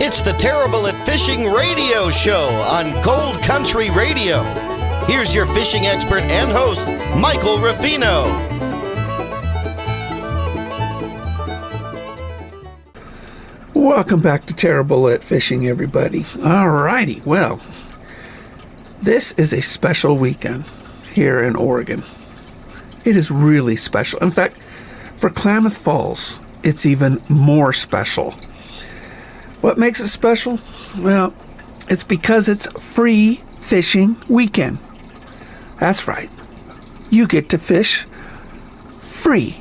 It's the Terrible at Fishing radio show on Gold Country Radio. Here's your fishing expert and host, Michael Ruffino. Welcome back to Terrible at Fishing, everybody. Alrighty, well, this is a special weekend here in Oregon. It is really special. In fact, for Klamath Falls, it's even more special. What makes it special? Well, it's because it's free fishing weekend. That's right. You get to fish free.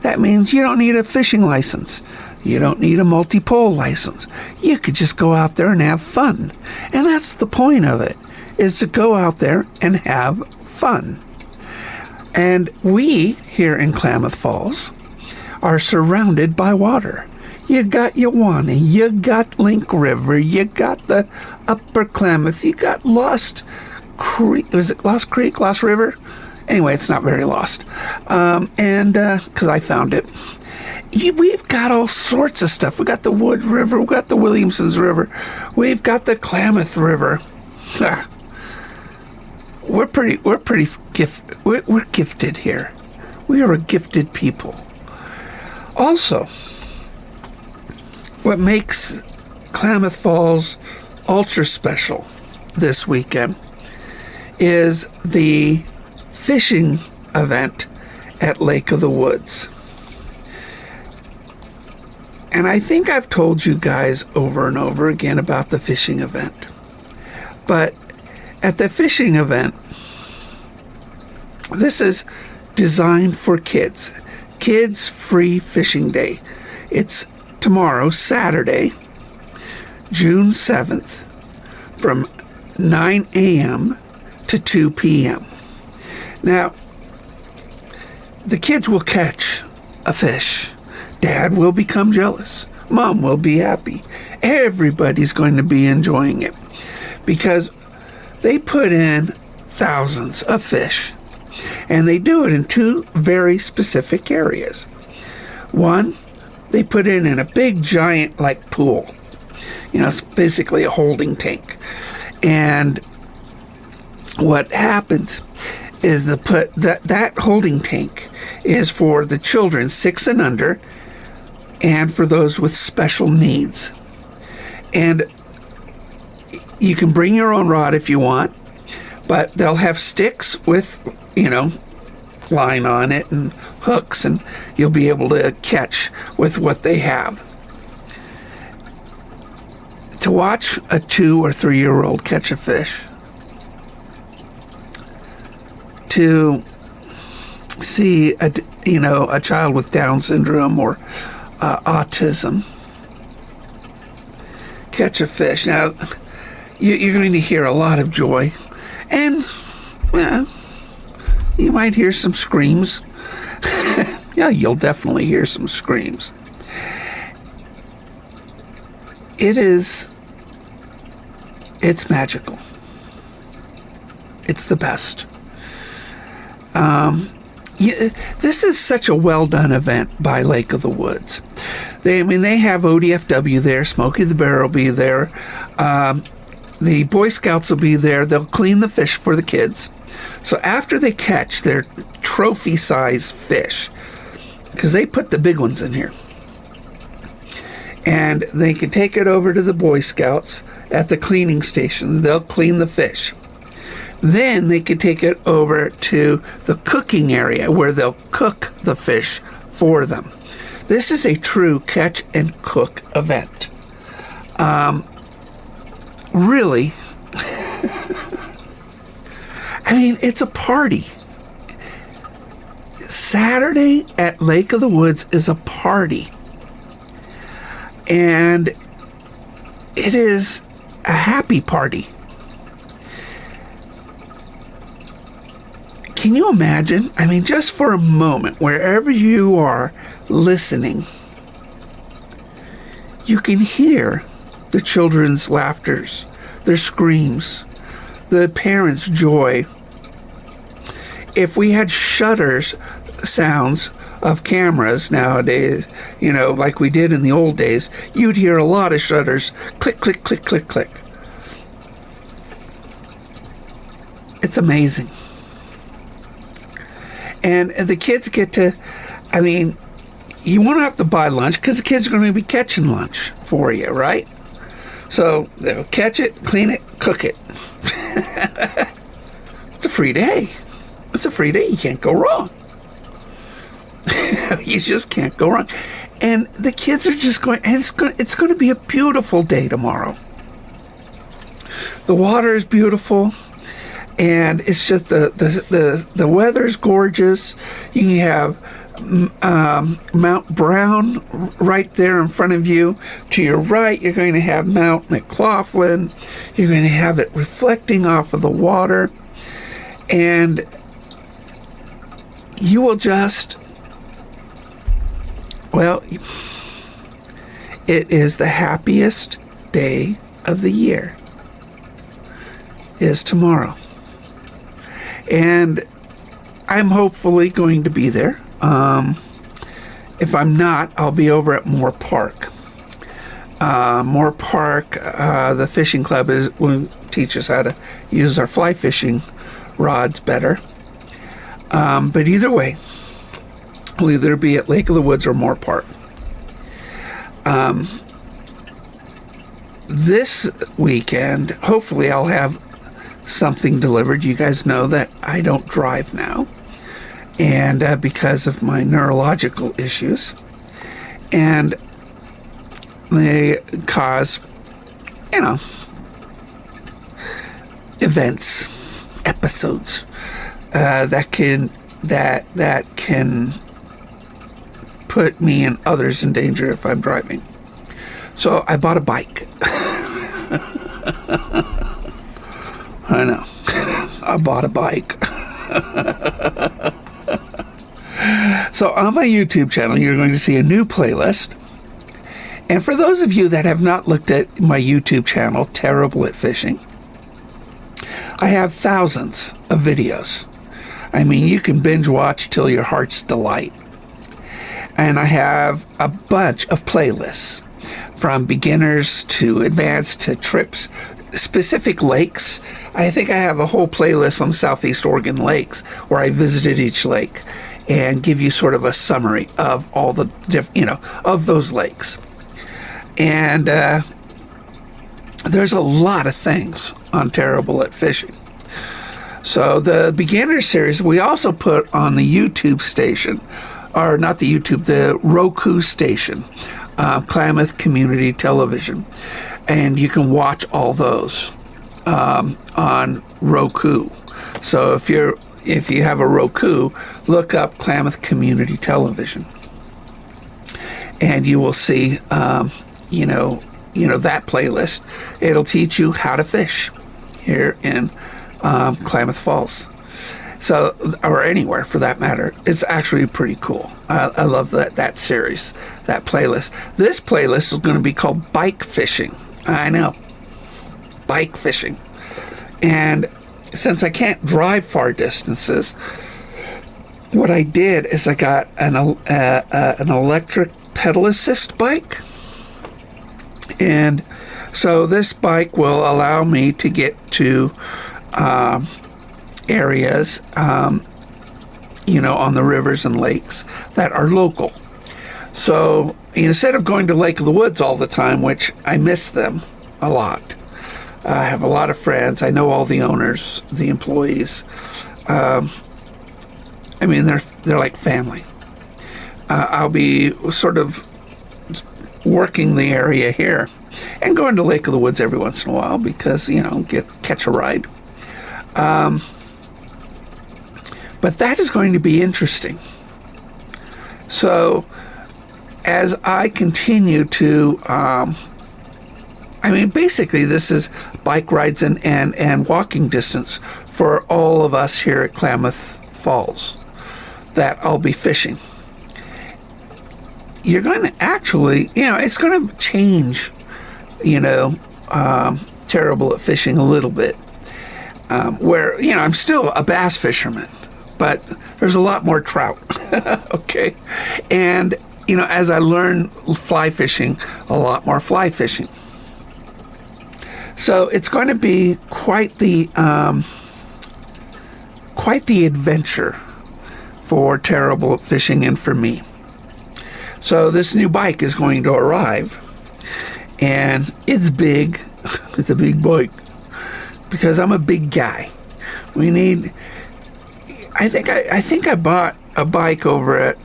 That means you don't need a fishing license. You don't need a multi-pole license. You could just go out there and have fun. And that's the point of it, is to go out there and have fun. And we, here in Klamath Falls, are surrounded by water. You got Yawanna, you got Link River, you got the Upper Klamath, you got Lost Creek. Was it Lost Creek, Lost River? Anyway, it's not very lost. Because I found it. We've got all sorts of stuff. We got the Wood River, we got the Williamsons River, we've got the Klamath River. We're gifted here. We are a gifted people. Also, what makes Klamath Falls ultra special this weekend is the fishing event at Lake of the Woods. And I think I've told you guys over and over again about the fishing event. But at the fishing event, this is designed for kids. Kids Free Fishing Day. It's tomorrow, Saturday, June 7th, from 9 a.m. to 2 p.m. Now, the kids will catch a fish. Dad will become jealous. Mom will be happy. Everybody's going to be enjoying it because they put in thousands of fish, and they do it in two very specific areas. One, they put it in a big giant like pool. You know, it's basically a holding tank. And what happens is that holding tank is for the children 6 and under, and for those with special needs. And you can bring your own rod if you want, but they'll have sticks with, line on it and hooks, and you'll be able to catch with what they have. To watch a 2 or 3 year old catch a fish, to see a child with Down syndrome or autism catch a fish. Now, you're going to hear a lot of joy, and you might hear some screams. Yeah, you'll definitely hear some screams. It's magical. It's the best. This is such a well-done event by Lake of the Woods. They have ODFW there. Smokey the Bear will be there. The Boy Scouts will be there. They'll clean the fish for the kids. So after they catch their trophy-size fish, because they put the big ones in here, and they can take it over to the Boy Scouts at the cleaning station. They'll clean the fish. Then they can take it over to the cooking area where they'll cook the fish for them. This is a true catch and cook event. Really, it's a party. Saturday at Lake of the Woods is a party. And it is a happy party. Can you imagine? Just for a moment, wherever you are listening, you can hear the children's laughters, their screams, the parents' joy. If we had shutters sounds of cameras nowadays, like we did in the old days, you'd hear a lot of shutters click, click, click, click, click. It's amazing. And the kids get to, you won't have to buy lunch because the kids are going to be catching lunch for you, right? So they'll catch it, clean it, cook it. It's a free day. It's a free day. You can't go wrong. You just can't go wrong. And the kids are just going, and it's going to be a beautiful day tomorrow. The water is beautiful, and it's just the weather is gorgeous. You can have Mount Brown right there in front of you. To your right, you're going to have Mount McLaughlin. You're going to have it reflecting off of the water, and you will just, it is the happiest day of the year, is tomorrow. And I'm hopefully going to be there. If I'm not, I'll be over at Moore Park. Moore Park, the fishing club will teach us how to use our fly fishing rods better. But either way, we'll either be at Lake of the Woods or Moore Park. This weekend, hopefully I'll have something delivered. You guys know that I don't drive now, and because of my neurological issues, and they cause, events, episodes that can put me and others in danger if I'm driving. So I bought a bike. I know. I bought a bike. So on my YouTube channel, you're going to see a new playlist. And for those of you that have not looked at my YouTube channel, Terrible at Fishing, I have thousands of videos. You can binge watch till your heart's delight. And I have a bunch of playlists, from beginners to advanced to trips, specific lakes. I think I have a whole playlist on Southeast Oregon lakes where I visited each lake and give you sort of a summary of all the of those lakes. And there's a lot of things on Terrible at Fishing. So the beginner series we also put on the YouTube station, or not the YouTube, the Roku station, Klamath Community Television, and you can watch all those on Roku. So if you have a Roku, look up Klamath Community Television, and you will see that playlist. It'll teach you how to fish here in Klamath Falls. So, or anywhere for that matter. It's actually pretty cool. I love that series, that playlist. This playlist is going to be called Bike Fishing. I know. Bike fishing. And since I can't drive far distances, what I did is I got an electric pedal assist bike. And so this bike will allow me to get to areas, on the rivers and lakes that are local. So instead of going to Lake of the Woods all the time, which I miss them a lot, I have a lot of friends. I know all the owners, the employees. They're like family. I'll be sort of working the area here and going to Lake of the Woods every once in a while because, catch a ride. But that is going to be interesting. So as I continue to, basically this is bike rides and walking distance for all of us here at Klamath Falls that I'll be fishing. You're going to actually, it's going to change, Terrible at Fishing a little bit. Where, I'm still a bass fisherman. but there's a lot more trout. Okay. And, as I learn fly fishing, a lot more fly fishing. So it's going to be quite the adventure for terrible fishing and for me. So this new bike is going to arrive, and it's big. It's a big bike because I'm a big guy. I think I bought a bike over at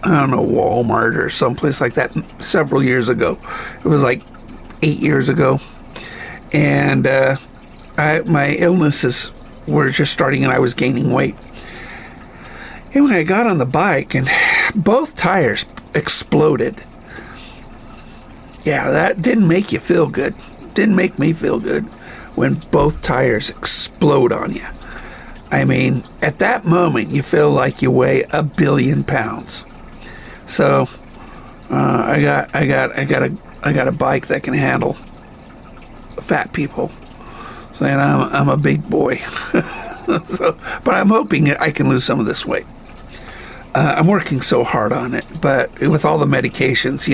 Walmart or someplace like that several years ago. It was like 8 years ago, and my illnesses were just starting, and I was gaining weight. And when I got on the bike, and both tires exploded. Yeah, that didn't make you feel good. Didn't make me feel good when both tires explode on you. I mean, at that moment, you feel like you weigh 1 billion pounds. So, I got a bike that can handle fat people. So, and I'm a big boy. But I'm hoping I can lose some of this weight. I'm working so hard on it, but with all the medications,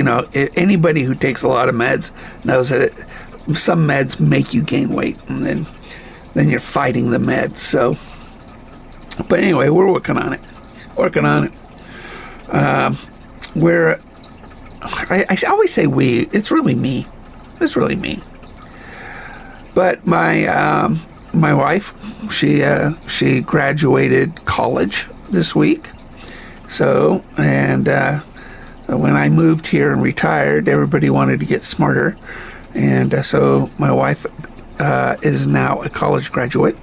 anybody who takes a lot of meds knows that some meds make you gain weight, and then you're fighting the meds. So, but anyway, we're working on it. I always say we. It's really me. But my wife, she graduated college this week. So, and when I moved here and retired, everybody wanted to get smarter. And so my wife is now a college graduate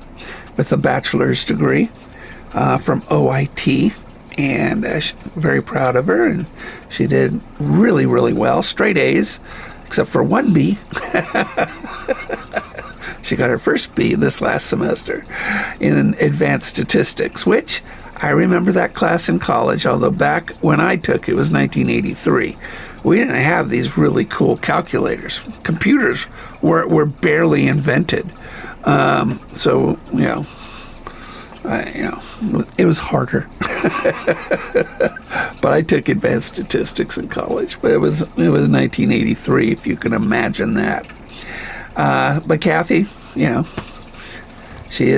with a bachelor's degree from OIT. And very proud of her. And she did really, really well. Straight A's, except for one B. She got her first B this last semester in advanced statistics, which I remember that class in college, although back when I took it was 1983. We didn't have these really cool calculators. Computers were barely invented. So, it was harder. But I took advanced statistics in college. But it was 1983, if you can imagine that. But Kathy, she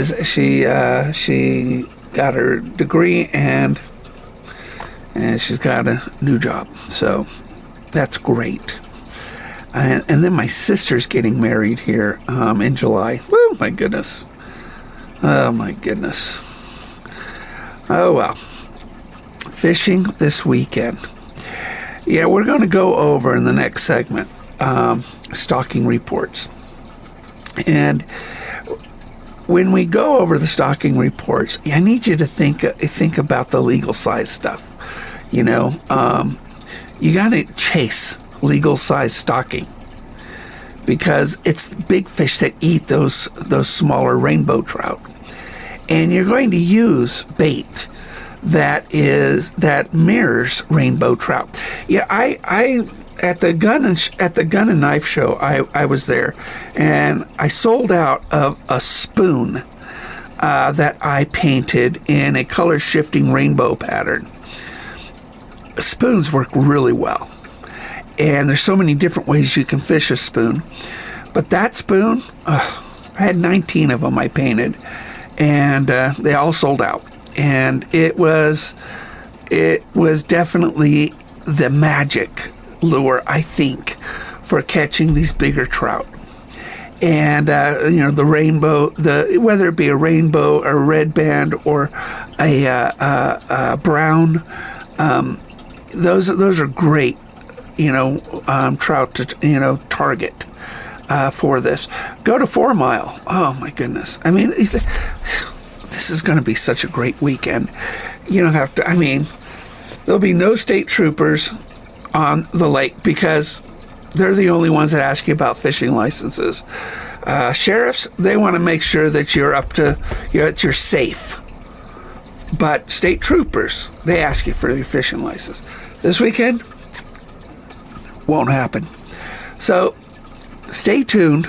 got her degree and she's got a new job. So that's great. And then my sister's getting married here in July. Woo, my goodness. Oh, my goodness. Oh, well. Fishing this weekend. Yeah, we're going to go over in the next segment stocking reports. And when we go over the stocking reports, I need you to think about the legal size stuff. You got to chase legal size stocking because it's the big fish that eat those smaller rainbow trout. And you're going to use bait that mirrors rainbow trout. Yeah, I at the gun and knife show, I was there, and I sold out of a spoon that I painted in a color shifting rainbow pattern. Spoons work really well, and there's so many different ways you can fish a spoon. But that spoon, I had 19 of them I painted, and they all sold out. And it was definitely the magic lure, I think, for catching these bigger trout. And the rainbow, whether it be a rainbow, a red band, or a brown, those are great, trout to target for this. Go to 4 Mile. Oh my goodness! I mean, this is going to be such a great weekend. You don't have to. There'll be no state troopers on the lake because they're the only ones that ask you about fishing licenses. Sheriffs, they want to make sure that you're safe. But state troopers, they ask you for your fishing license. This weekend, won't happen. So stay tuned,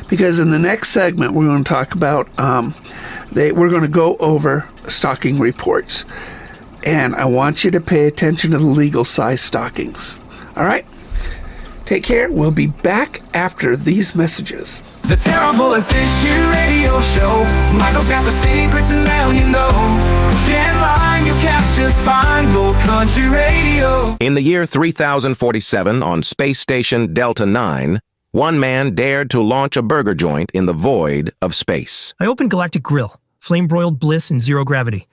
because in the next segment we're going to talk about we're going to go over stocking reports. And I want you to pay attention to the legal size stockings. All right? Take care. We'll be back after these messages. The Terrible at Fishing Radio Show. Michael's got the secrets and now you know. Can't lie, you cast just fine. Gold Country Radio. In the year 3047 on Space Station Delta 9, one man dared to launch a burger joint in the void of space. I opened Galactic Grill, flame-broiled bliss in zero gravity.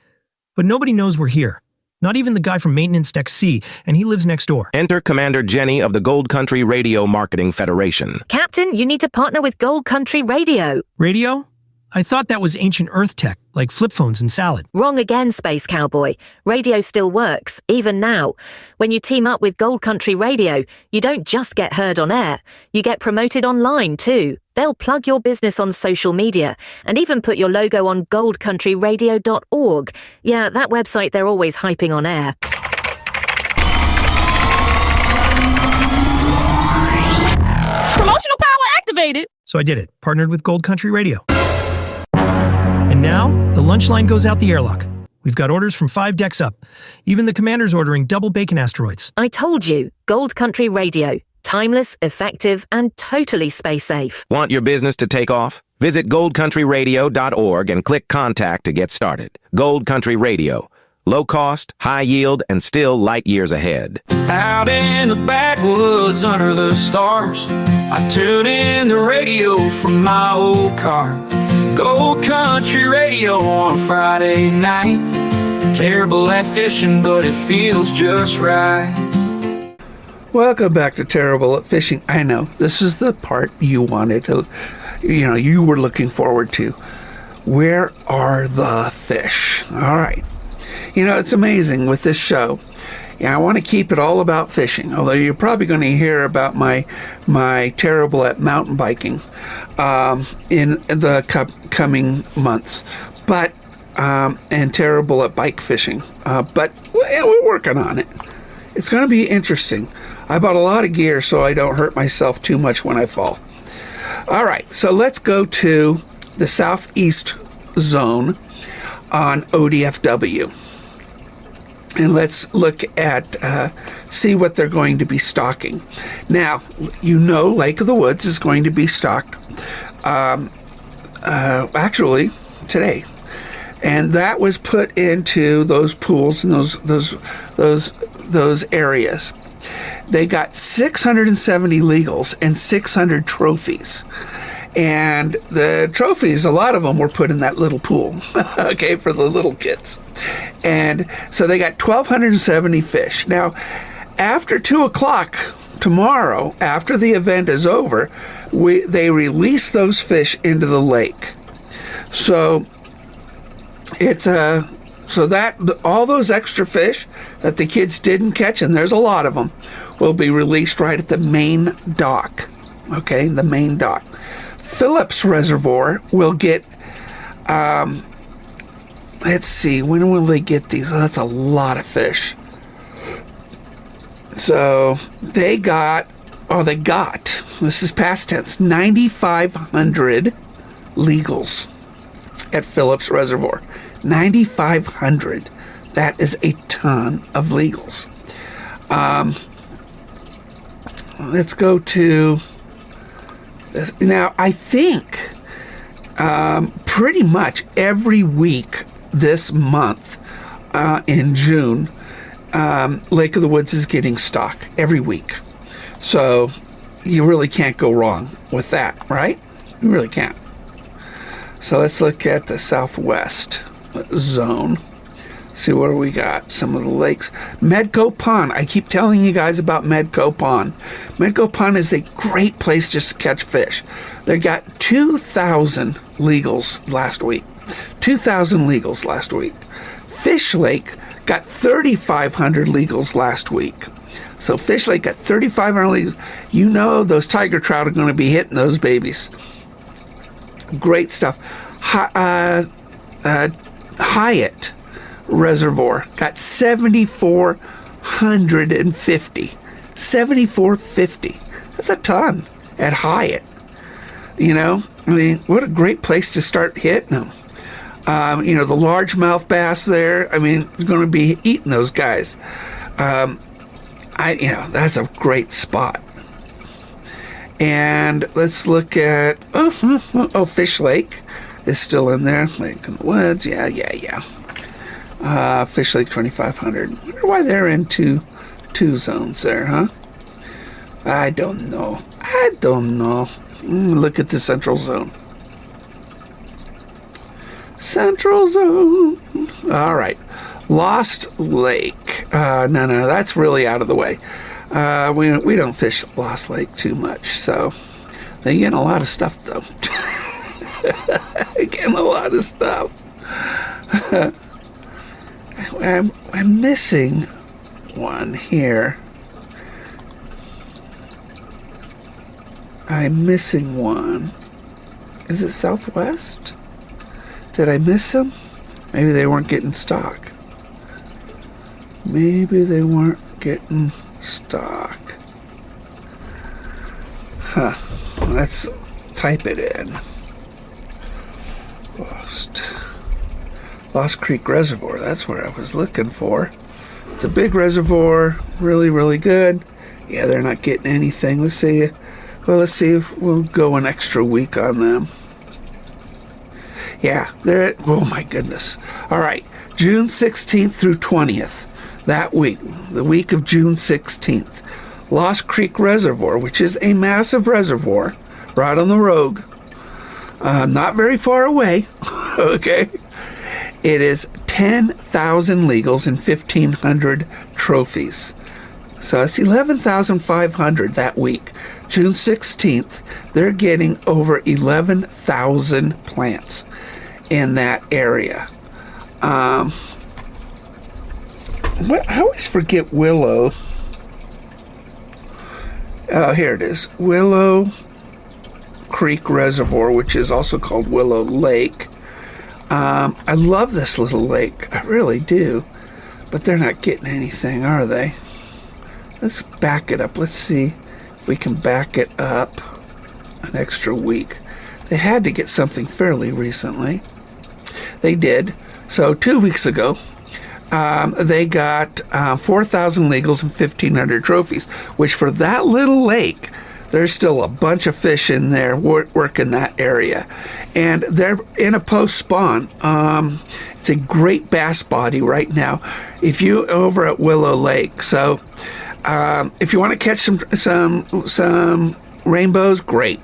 But nobody knows we're here. Not even the guy from Maintenance Deck C, and he lives next door. Enter Commander Jenny of the Gold Country Radio Marketing Federation. Captain, you need to partner with Gold Country Radio. Radio? I thought that was ancient Earth tech, like flip phones and salad. Wrong again, Space Cowboy. Radio still works, even now. When you team up with Gold Country Radio, you don't just get heard on air. You get promoted online, too. They'll plug your business on social media and even put your logo on goldcountryradio.org. Yeah, that website they're always hyping on air. Promotional power activated. So I did it, partnered with Gold Country Radio. And now, the lunch line goes out the airlock. We've got orders from 5 decks up. Even the commander's ordering double bacon asteroids. I told you, Gold Country Radio. Timeless, effective, and totally space safe. Want your business to take off? Visit goldcountryradio.org and click Contact to get started. Gold Country Radio. Low cost, high yield, and still light years ahead. Out in the backwoods under the stars, I tune in the radio from my old car. Gold Country Radio on Friday night. Terrible at fishing, but it feels just right. Welcome back to Terrible at Fishing. I know, this is the part you wanted to, you were looking forward to. Where are the fish? All right. It's amazing with this show. I want to keep it all about fishing, although you're probably going to hear about my terrible at mountain biking in the coming months, but and terrible at bike fishing. But we're working on it. It's going to be interesting. I bought a lot of gear so I don't hurt myself too much when I fall. All right, so let's go to the southeast zone on ODFW. And let's look at, see what they're going to be stocking. Now, Lake of the Woods is going to be stocked, actually, today. And that was put into those pools and those areas. They got 670 legals and 600 trophies. And the trophies, a lot of them were put in that little pool, okay, for the little kids. And so they got 1,270 fish. Now, after 2 o'clock tomorrow, after the event is over, they release those fish into the lake. So it's so that all those extra fish that the kids didn't catch, and there's a lot of them, will be released right at the main dock. Okay, the main dock. Phillips Reservoir will get, let's see, when will they get these? Oh, that's a lot of fish. So they got, this is past tense, 9,500 legals at Phillips Reservoir. 9,500. That is a ton of legals. Let's go to this. Now, I think pretty much every week this month in June, Lake of the Woods is getting stock every week. So you really can't go wrong with that, right? You really can't. So let's look at the southwest zone. See what we got. Some of the lakes. Medco Pond. I keep telling you guys about Medco Pond. Medco Pond is a great place just to catch fish. They got 2,000 legals last week. 2,000 legals last week. Fish Lake got 3,500 legals last week. So Fish Lake got 3,500 legals. Those tiger trout are going to be hitting those babies. Great stuff. Hyatt Reservoir got 7,450. 7,450. That's a ton at Hyatt. What a great place to start hitting them. The largemouth bass there, I mean, you're going to be eating those guys. That's a great spot. And let's look at, Fish Lake is still in there. Lake in the Woods, yeah. Fish Lake 2500. I wonder why they're in two zones there, huh? I don't know. Look at the Central Zone. Central Zone. All right. Lost Lake. No, that's really out of the way. We don't fish Lost Lake too much, so they get a lot of stuff, though. Getting a lot of stuff. I'm missing one here. I'm missing one. Is it Southwest? Did I miss them? Maybe they weren't getting stock. Let's type it in. Lost Creek Reservoir. That's where I was looking for. It's a big reservoir. Really, really good. Yeah, they're not getting anything. Let's see if we'll go an extra week on them. Yeah, oh my goodness. All right, June 16th through 20th. That week, the week of June 16th. Lost Creek Reservoir, which is a massive reservoir right on the Rogue. Not very far away, okay? It is 10,000 legals and 1,500 trophies. So it's 11,500 that week. June 16th, they're getting over 11,000 plants in that area. I always forget Willow. Oh, here it is. Willow Creek Reservoir, which is also called Willow Lake. I love this little lake. I really do. But they're not getting anything, are they? Let's back it up. Let's see if we can back it up an extra week. They had to get something fairly recently. They did. So 2 weeks ago, they got 4,000 legals and 1,500 trophies, which for that little lake, there's still a bunch of fish in there working that area. And they're in a post-spawn. It's a great bass body right now. If you over at Willow Lake, so if you want to catch some rainbows, great.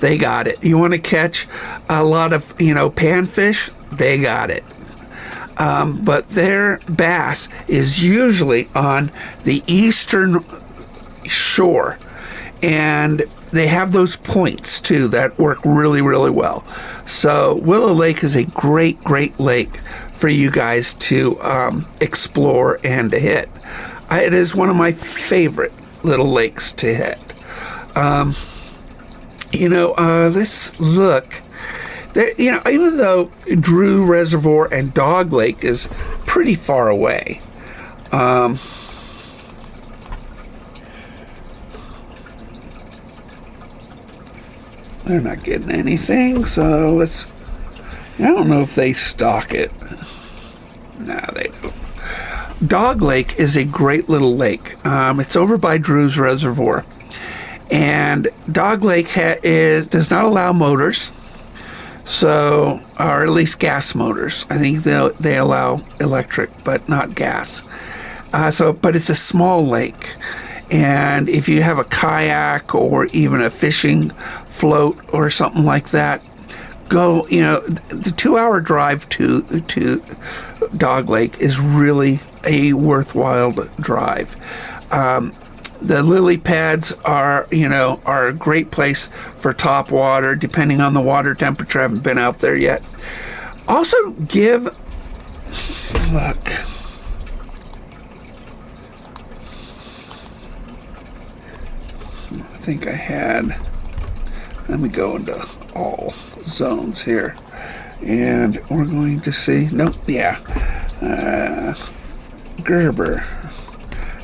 They got it. You want to catch a lot of, panfish, they got it. But their bass is usually on the eastern shore. And they have those points, too, that work really, really well. So Willow Lake is a great, great lake for you guys to explore and to hit. It is one of my favorite little lakes to hit. Let's look. There, even though Drew Reservoir and Dog Lake is pretty far away, they're not getting anything, so I don't know if they stock it. No, they don't. Dog Lake is a great little lake. It's over by Drew's Reservoir. And Dog Lake does not allow motors, or at least gas motors. I think they allow electric, but not gas. But it's a small lake. And if you have a kayak or even a fishing float or something like that, go, the 2-hour drive to Dog Lake is really a worthwhile drive. The lily pads are a great place for top water, depending on the water temperature. I haven't been out there yet. Also, look. I think I had, let me go into all zones here. And we're going to see, Gerber.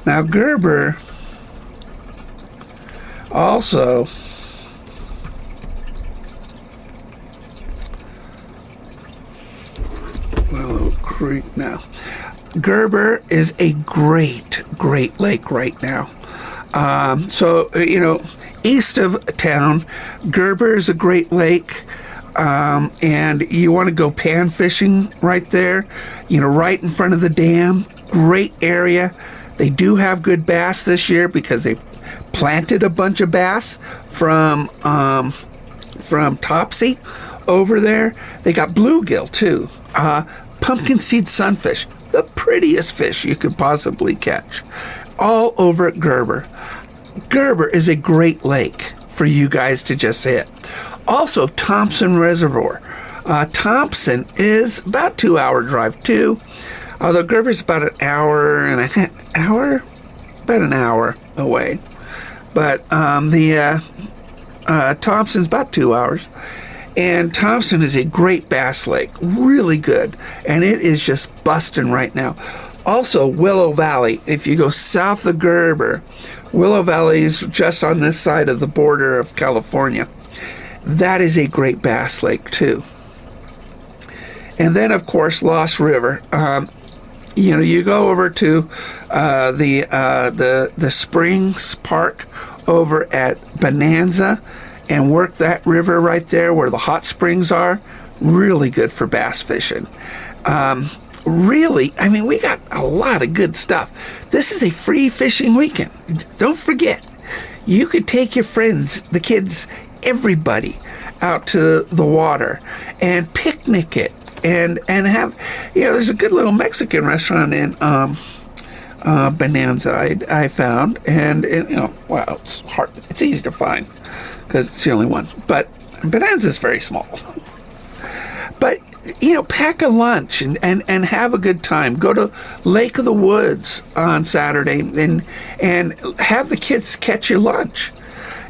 Now, Gerber also Creek now. Gerber is a great lake right now. East of town, Gerber is a great lake. And you want to go pan fishing right there, right in front of the dam. Great area. They do have good bass this year because they planted a bunch of bass from Topsy over there. They got bluegill too. Pumpkin seed sunfish, the prettiest fish you could possibly catch, all over at Gerber. Gerber is a great lake for you guys to just hit. Also, Thompson Reservoir. Thompson is about 2-hour drive too, although Gerber's about an hour away. But Thompson's about 2 hours. And Thompson is a great bass lake, really good, and it is just busting right now. Also, Willow Valley, if you go south of Gerber, Willow Valley is just on this side of the border of California. That is a great bass lake too. And then, of course, Lost River. You go over to the Springs Park over at Bonanza and work that river right there where the hot springs are. Really good for bass fishing. We got a lot of good stuff. This is a free fishing weekend. Don't forget, you could take your friends, the kids, everybody out to the water and picnic it and have, there's a good little Mexican restaurant in Bonanza I found, and it's hard, it's easy to find because it's the only one, but Bonanza's very small. But pack a lunch and have a good time. Go to Lake of the Woods on Saturday and have the kids catch your lunch,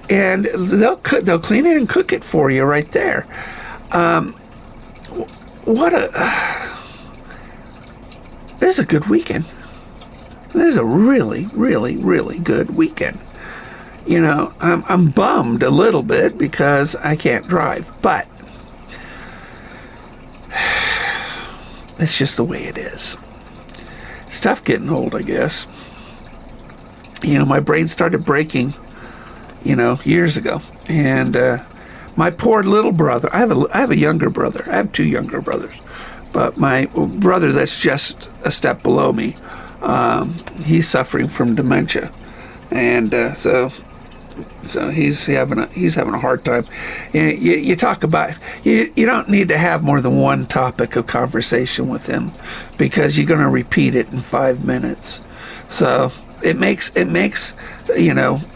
and they'll clean it and cook it for you right there. This is a good weekend. This is a really, really, really good weekend. I'm bummed a little bit because I can't drive, but it's just the way it is. It's tough getting old, I guess. My brain started breaking, years ago. And my poor little brother, I have a younger brother. I have 2 younger brothers. But my brother that's just a step below me, he's suffering from dementia. And so he's having a hard time. You talk about, you don't need to have more than one topic of conversation with him because you're going to repeat it in 5 minutes. So it makes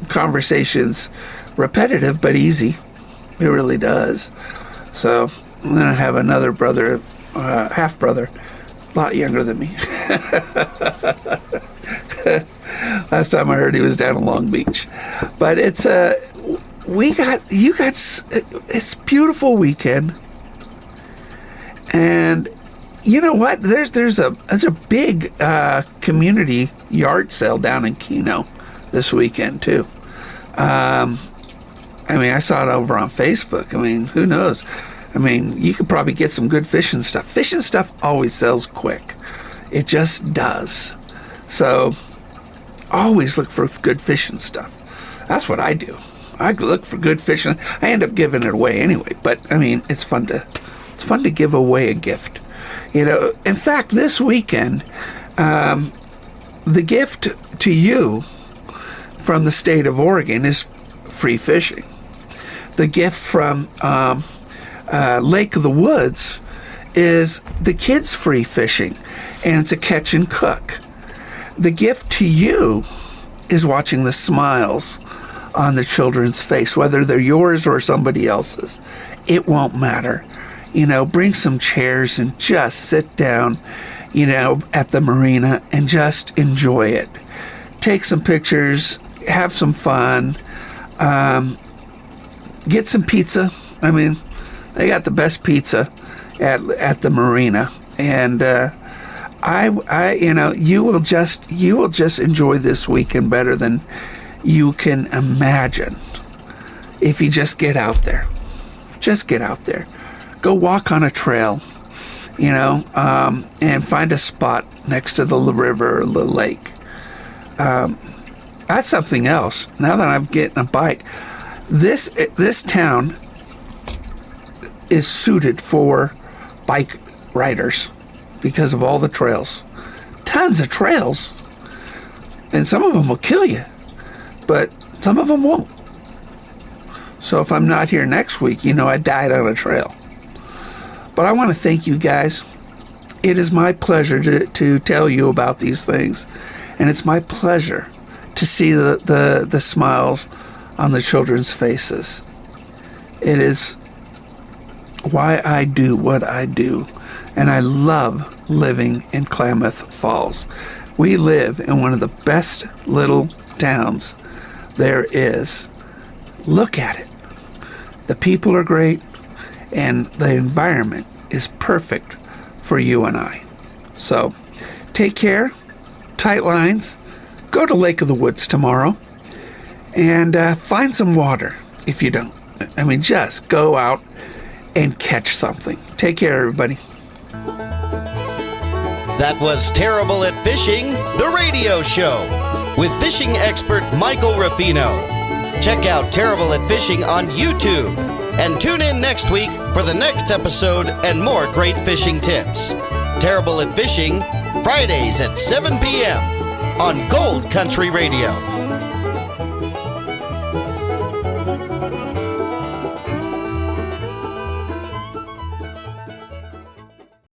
conversations repetitive but easy. It really does. So then I have another brother, half brother, a lot younger than me. Last time I heard he was down in Long Beach. But it's it's beautiful weekend. And you know what? There's a big community yard sale down in Keno this weekend too. I saw it over on Facebook. Who knows? You could probably get some good fishing stuff. Fishing stuff always sells quick. It just does. So always look for good fishing stuff. That's what I do. I look for good fishing. I end up giving it away anyway, but it's fun to give away a gift. In fact, this weekend, the gift to you from the state of Oregon is free fishing. The gift from Lake of the Woods is the kids free fishing, and it's a catch and cook. The gift to you is watching the smiles on the children's face, whether they're yours or somebody else's. It won't matter. Bring some chairs and just sit down, at the marina and just enjoy it. Take some pictures, have some fun, get some pizza. They got the best pizza at the marina, and you will just enjoy this weekend better than you can imagine if you just get out there. Just get out there. Go walk on a trail and find a spot next to the river or the lake. That's something else. Now that I'm getting a bike, this town is suited for bike riders because of all the trails. Tons of trails. And some of them will kill you, but some of them won't. So if I'm not here next week, I died on a trail. But I want to thank you guys. It is my pleasure to tell you about these things. And it's my pleasure to see the smiles on the children's faces. It is why I do what I do. And I love living in Klamath Falls. We live in one of the best little towns there is. Look at it. The people are great, and the environment is perfect for you and I. So, take care, tight lines, go to Lake of the Woods tomorrow, and find some water if you don't. Just go out and catch something. Take care, everybody. That was Terrible at Fishing, the radio show, with fishing expert Michael Ruffino. Check out Terrible at Fishing on YouTube, and tune in next week for the next episode and more great fishing tips. Terrible at Fishing, Fridays at 7 p.m. on Gold Country Radio.